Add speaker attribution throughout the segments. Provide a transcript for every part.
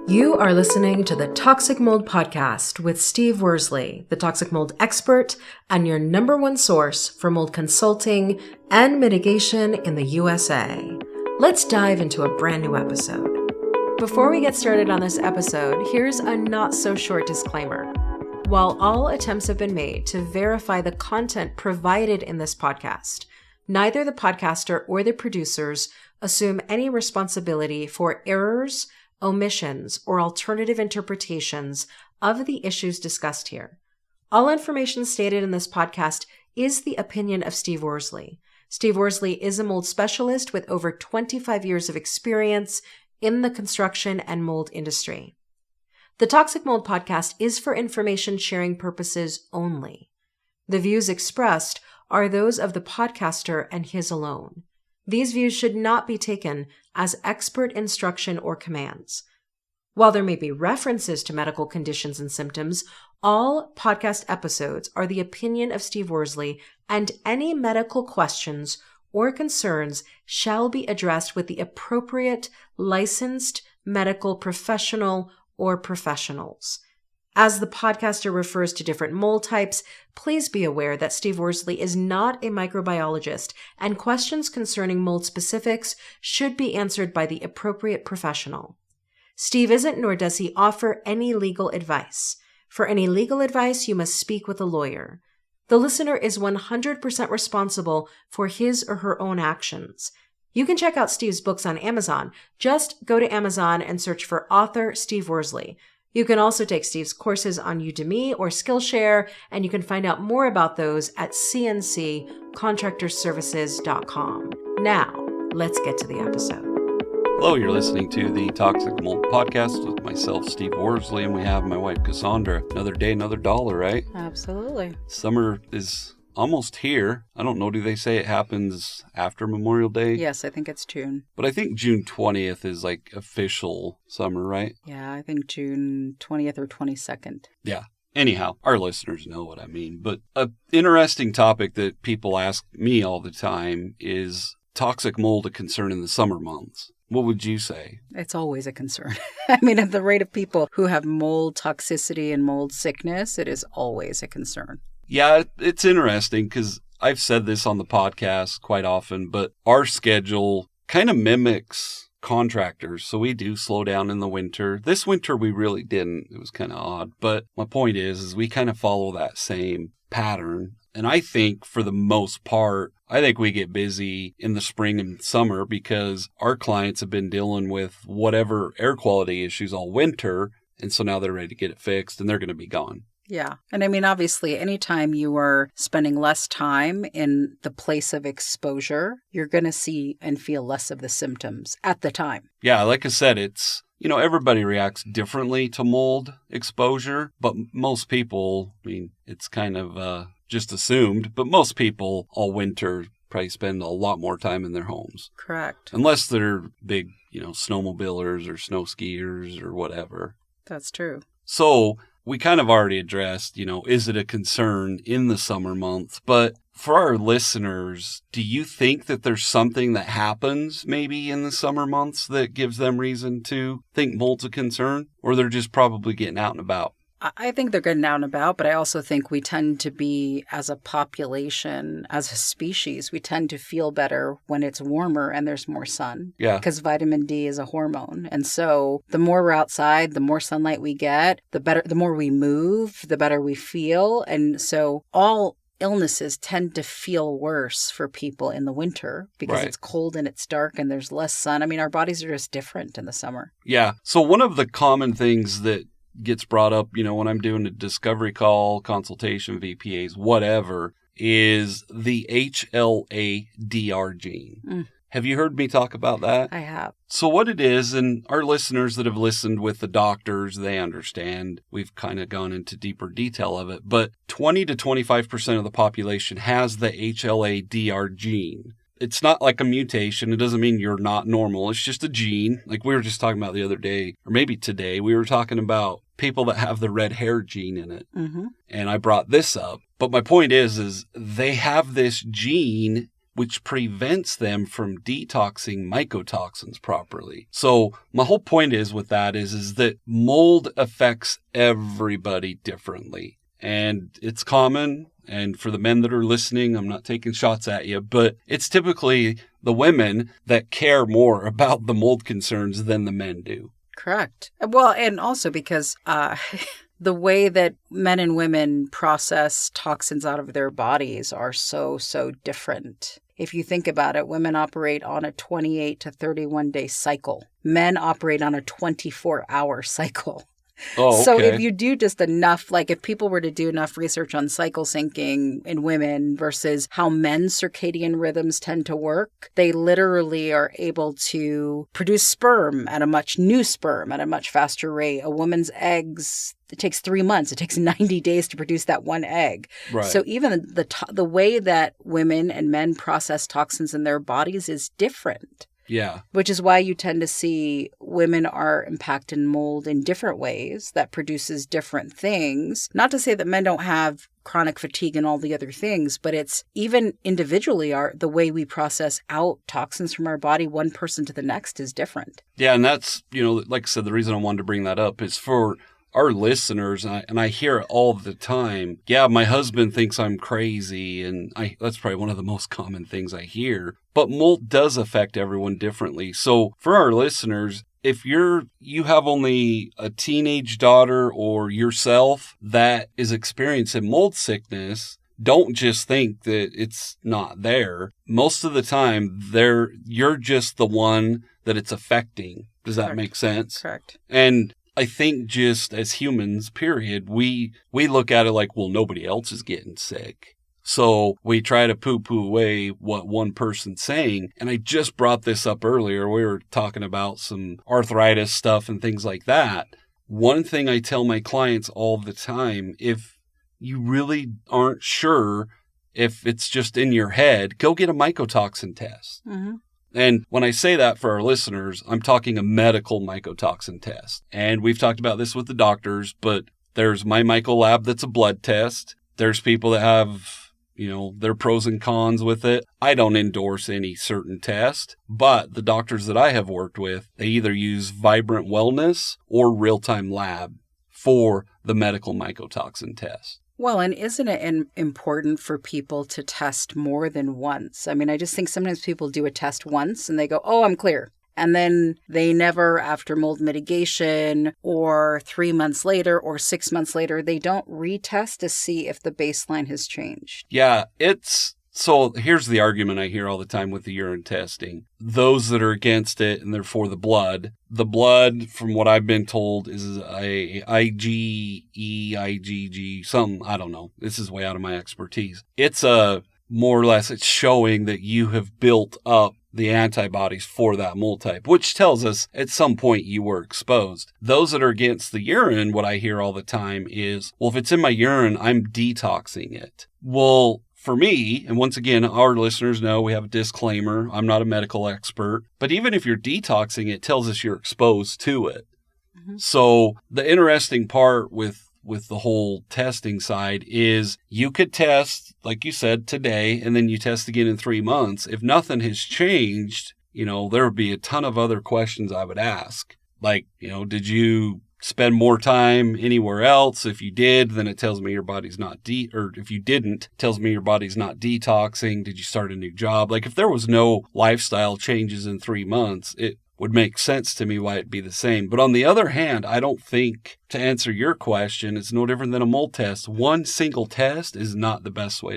Speaker 1: You are listening to the Toxic Mold Podcast with Steve Worsley, the toxic mold expert and your number one source for mold consulting and mitigation in the USA. Let's dive into a brand new episode. Before we get started on this episode, here's a not so short disclaimer. While all attempts have been made to verify the content provided in this podcast, neither the podcaster or the producers assume any responsibility for errors, omissions, or alternative interpretations of the issues discussed here. All information stated in this podcast is the opinion of Steve Worsley. Steve Worsley is a mold specialist with over 25 years of experience in the construction and mold industry. The Toxic Mold Podcast is for information sharing purposes only. The views expressed are those of the podcaster and his alone. These views should not be taken as expert instruction or commands. While there may be references to medical conditions and symptoms, all podcast episodes are the opinion of Steve Worsley, and any medical questions or concerns shall be addressed with the appropriate licensed medical professional or professionals. As the podcaster refers to different mold types, please be aware that Steve Worsley is not a microbiologist, and questions concerning mold specifics should be answered by the appropriate professional. Steve isn't, nor does he offer any legal advice. For any legal advice, you must speak with a lawyer. The listener is 100% responsible for his or her own actions. You can check out Steve's books on Amazon. Just go to Amazon and search for author Steve Worsley. You can also take Steve's courses on Udemy or Skillshare, and you can find out more about those at cnccontractorservices.com. Now, let's get to the episode.
Speaker 2: Hello, you're listening to the Toxic Mold Podcast with myself, Steve Worsley, and we have my wife, Cassandra. Another day, another dollar, right?
Speaker 3: Absolutely.
Speaker 2: Summer is almost here. I don't know, do they say it happens after Memorial Day?
Speaker 3: Yes, I think it's June.
Speaker 2: But I think June 20th is like official summer, right?
Speaker 3: Yeah, I think June 20th or 22nd.
Speaker 2: Yeah. Anyhow, our listeners know what I mean. But an interesting topic that people ask me all the time is toxic mold a concern in the summer months? What would you say?
Speaker 3: It's always a concern. I mean, at the rate of people who have mold toxicity and mold sickness, it is always a concern.
Speaker 2: Yeah, it's interesting because I've said this on the podcast quite often, but our schedule kind of mimics contractors. So we do slow down in the winter. This winter, we really didn't. It was kind of odd. But my point is we kind of follow that same pattern. And I think for the most part, I think we get busy in the spring and summer because our clients have been dealing with whatever air quality issues all winter. And so now they're ready to get it fixed and they're going to be gone.
Speaker 3: Yeah. And I mean, obviously, anytime you are spending less time in the place of exposure, you're going to see and feel less of the symptoms at the time.
Speaker 2: Yeah, like I said, it's, everybody reacts differently to mold exposure, but most people, I mean, it's kind of just assumed, but most people all winter probably spend a lot more time in their homes.
Speaker 3: Correct.
Speaker 2: Unless they're big, snowmobilers or snow skiers or whatever.
Speaker 3: That's true.
Speaker 2: So we kind of already addressed, is it a concern in the summer months? But for our listeners, do you think that there's something that happens maybe in the summer months that gives them reason to think mold's a concern? Or they're just probably getting out and about?
Speaker 3: I think they're getting out and about, but I also think we tend to be, as a population, as a species, we tend to feel better when it's warmer and there's more sun.
Speaker 2: Yeah.
Speaker 3: Because vitamin D is a hormone. And so the more we're outside, the more sunlight we get, the better, the more we move, the better we feel. And so all illnesses tend to feel worse for people in the winter because
Speaker 2: Right.
Speaker 3: It's cold and it's dark and there's less sun. I mean, our bodies are just different in the summer.
Speaker 2: Yeah. So one of the common things that gets brought up, when I'm doing a discovery call, consultation, VPAs, whatever, is the HLA-DR gene. Have you heard me talk about that?
Speaker 3: I have.
Speaker 2: So what it is, and our listeners that have listened with the doctors, they understand. We've kind of gone into deeper detail of it. But 20 to 25% of the population has the HLA-DR gene. It's not like a mutation. It doesn't mean you're not normal. It's just a gene. Like we were just talking about the other day, or maybe today, we were talking about people that have the red hair gene in it.
Speaker 3: Mm-hmm.
Speaker 2: And I brought this up. But my point is they have this gene which prevents them from detoxing mycotoxins properly. So my whole point is with that is that mold affects everybody differently. And it's common. And for the men that are listening, I'm not taking shots at you, but it's typically the women that care more about the mold concerns than the men do.
Speaker 3: Correct. Well, and also because the way that men and women process toxins out of their bodies are so different. If you think about it, women operate on a 28 to 31 day cycle. Men operate on a 24-hour cycle.
Speaker 2: Oh, okay.
Speaker 3: So if you do just enough, like if people were to do enough research on cycle syncing in women versus how men's circadian rhythms tend to work, they literally are able to produce sperm at a much faster rate. A woman's eggs, it takes 3 months. It takes 90 days to produce that one egg.
Speaker 2: Right.
Speaker 3: So even the way that women and men process toxins in their bodies is different.
Speaker 2: Yeah.
Speaker 3: Which is why you tend to see women are impacted in mold in different ways that produces different things. Not to say that men don't have chronic fatigue and all the other things, but it's even individually the way we process out toxins from our body, one person to the next, is different.
Speaker 2: Yeah, and that's, like I said, the reason I wanted to bring that up is for our listeners, and I hear it all the time. Yeah, my husband thinks I'm crazy, and that's probably one of the most common things I hear. But mold does affect everyone differently. So for our listeners, if you have only a teenage daughter or yourself that is experiencing mold sickness, don't just think that it's not there. Most of the time, you're just the one that it's affecting. Does that make sense?
Speaker 3: Correct.
Speaker 2: And I think just as humans, period, we look at it like, well, nobody else is getting sick. So we try to poo-poo away what one person's saying. And I just brought this up earlier. We were talking about some arthritis stuff and things like that. One thing I tell my clients all the time, if you really aren't sure if it's just in your head, go get a mycotoxin test. Mm-hmm. And when I say that for our listeners, I'm talking a medical mycotoxin test. And we've talked about this with the doctors, but there's my MycoLab that's a blood test. There's people that have, their pros and cons with it. I don't endorse any certain test, but the doctors that I have worked with, they either use Vibrant Wellness or Real-Time Lab for the medical mycotoxin test.
Speaker 3: Well, and isn't it important for people to test more than once? I mean, I just think sometimes people do a test once and they go, oh, I'm clear. And then they never, after mold mitigation or 3 months later or 6 months later, they don't retest to see if the baseline has changed.
Speaker 2: Yeah, so here's the argument I hear all the time with the urine testing. Those that are against it and they're for the blood, from what I've been told, is a IgG, something, I don't know. This is way out of my expertise. It's more or less, it's showing that you have built up the antibodies for that mold type, which tells us at some point you were exposed. Those that are against the urine, what I hear all the time is, well, if it's in my urine, I'm detoxing it. Well, for me, and once again, our listeners know we have a disclaimer, I'm not a medical expert, but even if you're detoxing, it tells us you're exposed to it. Mm-hmm. So the interesting part with the whole testing side is you could test, like you said, today, and then you test again in 3 months. If nothing has changed, there would be a ton of other questions I would ask. Like, did you spend more time anywhere else? If you did, then it tells me your body's not or if you didn't, it tells me your body's not detoxing. Did you start a new job? Like if there was no lifestyle changes in 3 months, it would make sense to me why it'd be the same. But on the other hand, I don't think, to answer your question, it's no different than a mold test. One single test is not the best way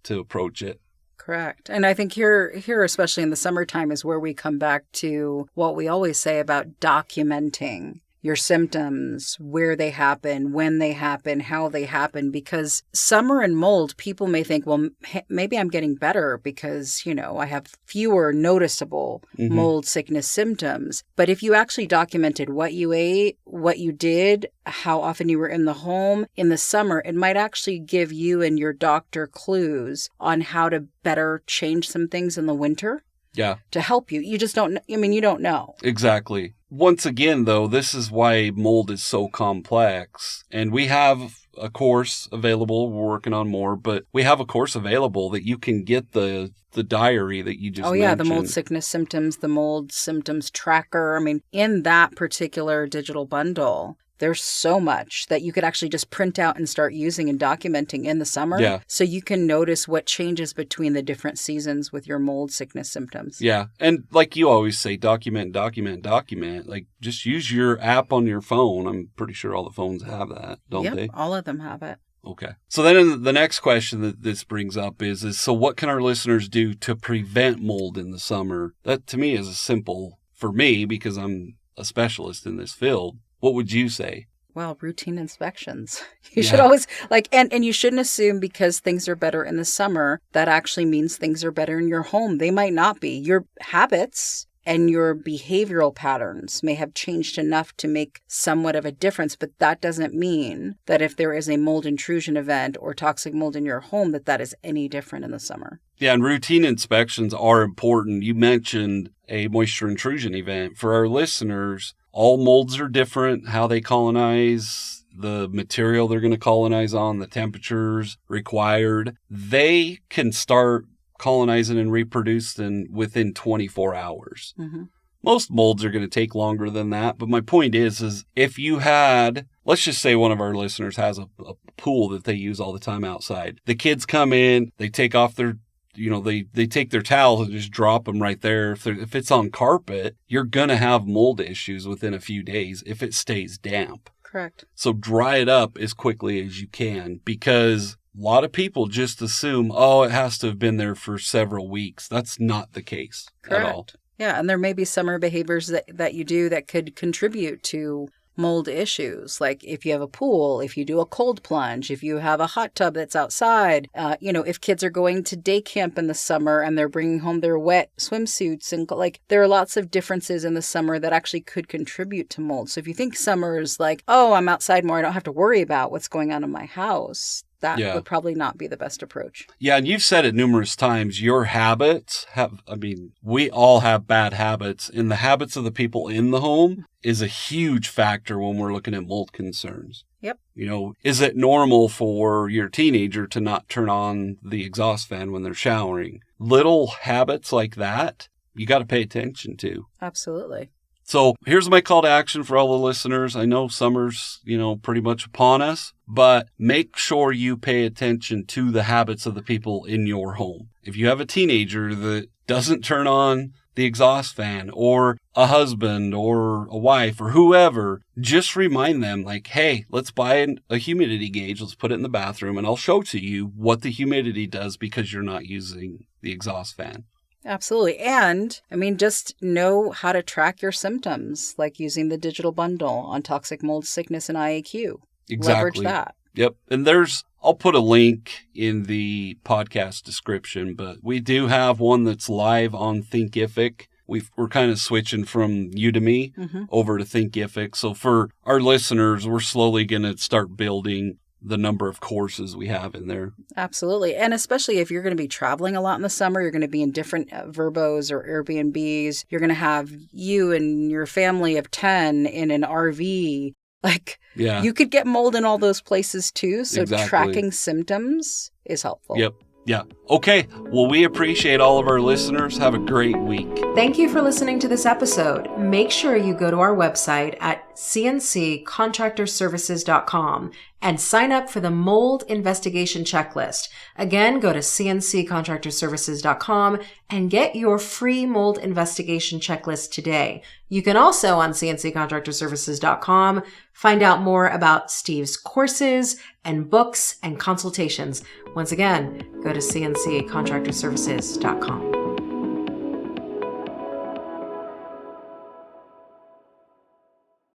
Speaker 2: to approach it.
Speaker 3: Correct. And I think here, especially in the summertime, is where we come back to what we always say about documenting your symptoms, where they happen, when they happen, how they happen, because summer and mold, people may think, well, maybe I'm getting better because, I have fewer noticeable mold sickness symptoms. But if you actually documented what you ate, what you did, how often you were in the home in the summer, it might actually give you and your doctor clues on how to better change some things in the winter.
Speaker 2: Yeah.
Speaker 3: To help you. You just don't, you don't know.
Speaker 2: Exactly. Once again, though, this is why mold is so complex. And we have a course available. We're working on more, but we have a course available that you can get the diary that you just mentioned.
Speaker 3: Oh, yeah, the mold sickness symptoms, the mold symptoms tracker. I mean, in that particular digital bundle, there's so much that you could actually just print out and start using and documenting in the summer.
Speaker 2: Yeah.
Speaker 3: So you can notice what changes between the different seasons with your mold sickness symptoms.
Speaker 2: Yeah. And like you always say, document. Like just use your app on your phone. I'm pretty sure all the phones have that, don't they?
Speaker 3: All of them have it.
Speaker 2: Okay. So then the next question that this brings up is so what can our listeners do to prevent mold in the summer? That to me is a simple, for me, because I'm a specialist in this field. What would you say?
Speaker 3: Well, routine inspections. You should always and you shouldn't assume because things are better in the summer, that actually means things are better in your home. They might not be. Your habits and your behavioral patterns may have changed enough to make somewhat of a difference, but that doesn't mean that if there is a mold intrusion event or toxic mold in your home, that is any different in the summer.
Speaker 2: Yeah, and routine inspections are important. You mentioned a moisture intrusion event. For our listeners, all molds are different, how they colonize, the material they're going to colonize on, the temperatures required. They can start colonizing and reproducing within 24 hours. Mm-hmm. Most molds are going to take longer than that. But my point is if you had, let's just say one of our listeners has a pool that they use all the time outside. The kids come in, they take off their they take their towels and just drop them right there. If it's on carpet, you're going to have mold issues within a few days if it stays damp.
Speaker 3: Correct.
Speaker 2: So dry it up as quickly as you can, because a lot of people just assume, it has to have been there for several weeks. That's not the case
Speaker 3: Correct.
Speaker 2: At all.
Speaker 3: Yeah, and there may be summer behaviors that you do that could contribute to mold issues. Like if you have a pool, if you do a cold plunge, if you have a hot tub that's outside, if kids are going to day camp in the summer and they're bringing home their wet swimsuits, and there are lots of differences in the summer that actually could contribute to mold. So if you think summer is like, I'm outside more, I don't have to worry about what's going on in my house, that would probably not be the best approach.
Speaker 2: Yeah, and you've said it numerous times, your habits we all have bad habits, and the habits of the people in the home is a huge factor when we're looking at mold concerns.
Speaker 3: Yep.
Speaker 2: Is it normal for your teenager to not turn on the exhaust fan when they're showering? Little habits like that, you got to pay attention to.
Speaker 3: Absolutely.
Speaker 2: So here's my call to action for all the listeners. I know summer's, pretty much upon us, but make sure you pay attention to the habits of the people in your home. If you have a teenager that doesn't turn on the exhaust fan, or a husband or a wife or whoever, just remind them hey, let's buy a humidity gauge. Let's put it in the bathroom and I'll show to you what the humidity does because you're not using the exhaust fan.
Speaker 3: Absolutely. And just know how to track your symptoms, like using the digital bundle on toxic mold sickness and IAQ.
Speaker 2: Exactly.
Speaker 3: Leverage that.
Speaker 2: Yep. And I'll put a link in the podcast description, but we do have one that's live on Thinkific. We're kind of switching from Udemy over to Thinkific. So for our listeners, we're slowly going to start building the number of courses we have in there.
Speaker 3: Absolutely. And especially if you're going to be traveling a lot in the summer, you're going to be in different Verbos or Airbnbs. You're going to have you and your family of 10 in an RV. You could get mold in all those places too. So tracking symptoms is helpful.
Speaker 2: Yep. Yeah. Okay. Well, we appreciate all of our listeners. Have a great week.
Speaker 1: Thank you for listening to this episode. Make sure you go to our website at cnccontractorservices.com and sign up for the mold investigation checklist. Again, go to cnccontractorservices.com and get your free mold investigation checklist today. You can also on cnccontractorservices.com find out more about Steve's courses and books and consultations. Once again, go to cnccontractorservices.com.